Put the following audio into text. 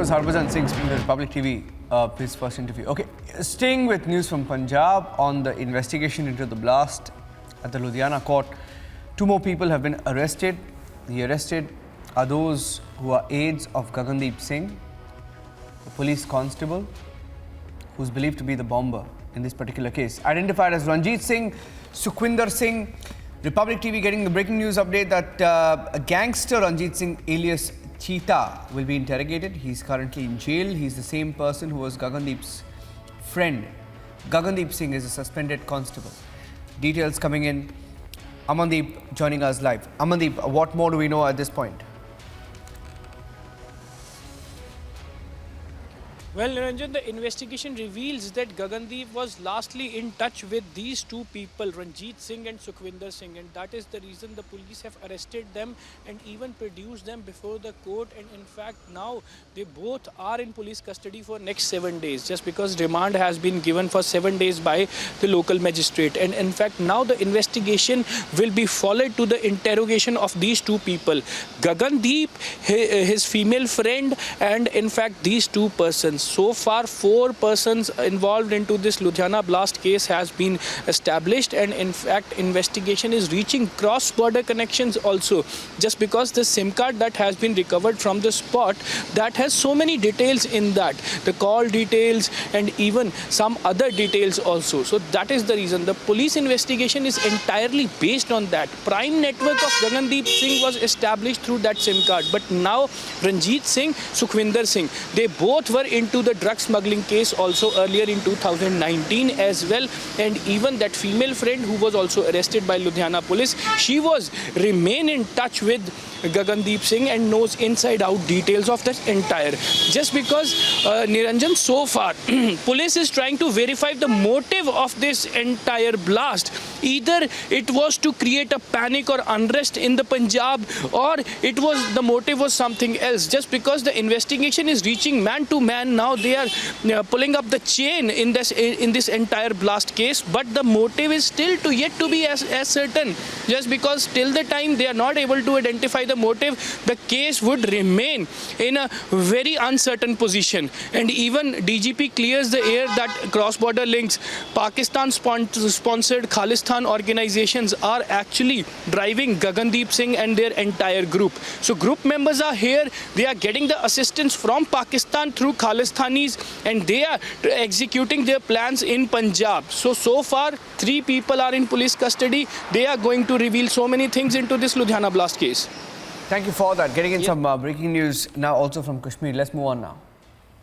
was Harbhajan Singh speaking to Republic TV, his first interview. Okay, staying with news from Punjab on the investigation into the blast at the Ludhiana court. 2 more people have been arrested. The arrested are those who are aides of Gagandeep Singh, the police constable, who's believed to be the bomber in this particular case. Identified as Ranjit Singh, Sukhwinder Singh. Republic TV getting the breaking news update that a gangster Ranjit Singh alias Cheetah will be interrogated. He's currently in jail. He's the same person who was Gagandeep's friend. Gagandeep Singh is a suspended constable. Details coming in. Amandeep joining us live. Amandeep, what more do we know at this point? Well, Niranjan, the investigation reveals that Gagandeep was lastly in touch with these 2 people, Ranjit Singh and Sukhwinder Singh, and that is the reason the police have arrested them and even produced them before the court. And in fact, now they both are in police custody for next 7 days, just because remand has been given for 7 days by the local magistrate. And in fact, now the investigation will be followed to the interrogation of these 2 people, Gagandeep, his female friend, and in fact these 2 persons. So far, 4 persons involved into this Ludhiana blast case has been established, and in fact investigation is reaching cross-border connections also, just because the SIM card that has been recovered from the spot, that has so many details in that, the call details and even some other details also. So that is the reason the police investigation is entirely based on that. Prime network of Gagandeep Singh was established through that SIM card, but now Ranjit Singh, Sukhwinder Singh, they both were into the drug smuggling case also earlier in 2019 as well. And even that female friend who was also arrested by Ludhiana police, she was remain in touch with Gagandeep Singh and knows inside out details of that entire. Just because Niranjan, so far police is trying to verify the motive of this entire blast. Either it was to create a panic or unrest in the Punjab, or it was the motive was something else. Just because the investigation is reaching man to man, now they are pulling up the chain in this entire blast case, but the motive is still yet to be as certain. Just because till the time they are not able to identify the motive, the case would remain in a very uncertain position. And even DGP clears the air that cross-border links, Pakistan-sponsored Khalistan organizations are actually driving Gagandeep Singh and their entire group. So group members are here, they are getting the assistance from Pakistan through Khalistanis, and they are executing their plans in Punjab. So far 3 people are in police custody. They are going to reveal so many things into this Ludhiana blast case. Thank you for that. Getting in some breaking news now also from Kashmir. Let's move on now.